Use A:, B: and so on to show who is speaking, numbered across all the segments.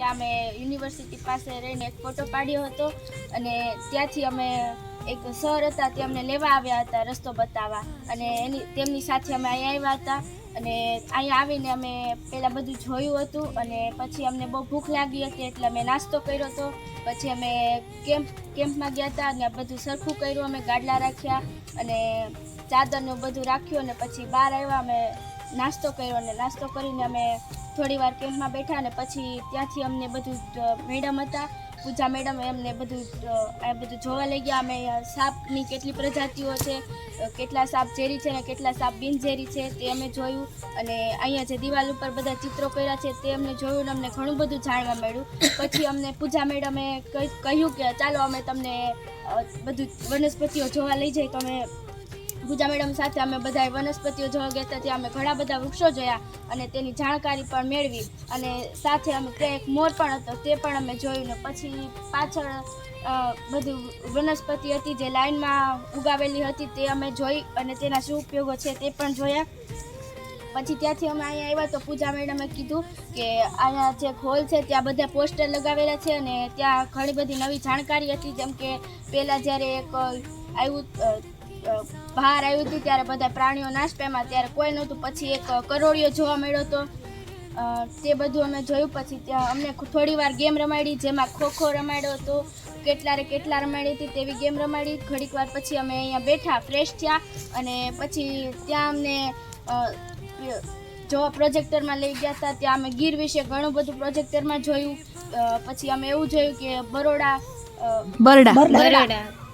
A: ત્યાં અમે યુનિવર્સિટી પાસે રહીને એક ફોટો પાડ્યો હતો અને ત્યાંથી અમે એક સર હતા તે અમને લેવા આવ્યા હતા રસ્તો બતાવવા અને તેમની સાથે અમે અહીંયા આવ્યા હતા અને અહીંયા આવીને અમે પહેલાં બધું જોયું હતું અને પછી અમને બહુ ભૂખ લાગી હતી એટલે અમે નાસ્તો કર્યો હતો. પછી અમે કેમ્પમાં ગયા હતા અને બધું સરખું કર્યું, અમે ગાડલા રાખ્યા અને ચાદરનું બધું રાખ્યું અને પછી બહાર આવ્યા. અમે નાસ્તો કર્યો અને નાસ્તો કરીને અમે થોડી વાર કેમ્પમાં બેઠા અને પછી ત્યાંથી અમને બધું મેડમ હતા પૂજા મેડમ એમને બધું જોવા લઈ ગયા. અમે સાપની કેટલી પ્રજાતિઓ છે, કેટલા સાપ ઝેરી છે અને કેટલા સાપ બિનઝેરી છે તે અમે જોયું અને અહીંયા જે દિવાલ ઉપર બધા ચિત્રો કર્યા છે તે અમને જોયું અને અમને ઘણું બધું જાણવા મળ્યું. પછી અમને પૂજા મેડમે કહ્યું કે ચાલો અમે તમને બધું વનસ્પતિઓ જોવા લઈ જઈએ. તો અમે પૂજા મેડમ સાથે અમે બધા વનસ્પતિઓ જોવા ગયા હતા. ત્યાં અમે ઘણા બધા વૃક્ષો જોયા અને તેની જાણકારી પણ મેળવી અને સાથે અમે ત્યાં એક મોર પણ હતો તે પણ અમે જોયું ને પછી પાછળ બધું વનસ્પતિ હતી જે લાઈનમાં ઉગાવેલી હતી તે અમે જોઈ અને તેના શું ઉપયોગો છે તે પણ જોયા. પછી ત્યાંથી અમે અહીંયા આવ્યા તો પૂજા મેડમે કીધું કે અહીંયા જે હોલ છે ત્યાં બધા પોસ્ટર લગાવેલા છે અને ત્યાં ઘણી બધી નવી જાણકારી હતી. જેમ કે પહેલાં જ્યારે એક બહાર આવ્યું હતું ત્યારે બધા પ્રાણીઓ નાશ પામ્યા ત્યારે કોઈ નહોતું. પછી એક કરોળિયો જોવા મળ્યો હતો તે બધું અમે જોયું. પછી ત્યાં અમને થોડી વાર ગેમ રમાડી જેમાં ખોખો રમાડ્યો હતો, કેટલા રમાડી હતી તેવી ગેમ રમાડી. ઘડીક વાર પછી અમે અહીંયા બેઠા ફ્રેશ થયા અને પછી ત્યાં અમને જોવા પ્રોજેક્ટરમાં લઈ ગયા હતા. ત્યાં અમે ગીર વિશે ઘણું બધું પ્રોજેક્ટરમાં જોયું. પછી અમે એવું જોયું કે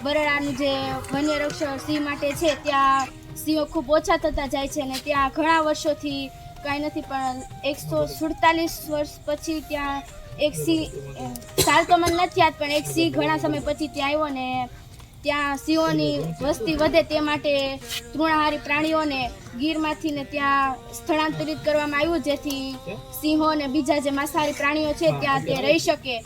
A: બરડાનું જે વન્ય રક્ષણ સિંહ માટે છે ત્યાં સિંહો ખૂબ ઓછા થતા જાય છે અને ત્યાં ઘણા વર્ષોથી કાંઈ નથી પણ 147 વર્ષ પછી ત્યાં એક સિંહ, સાલ તો મને નથી યાદ પણ એક સિંહ ઘણા સમય પછી ત્યાં આવ્યો ને ત્યાં સિંહોની વસ્તી વધે તે માટે તૃણાહારી પ્રાણીઓને ગીરમાંથી ને ત્યાં સ્થળાંતરિત કરવામાં આવ્યું જેથી સિંહો અને બીજા જે માંસાહારી પ્રાણીઓ છે ત્યાં તે રહી શકે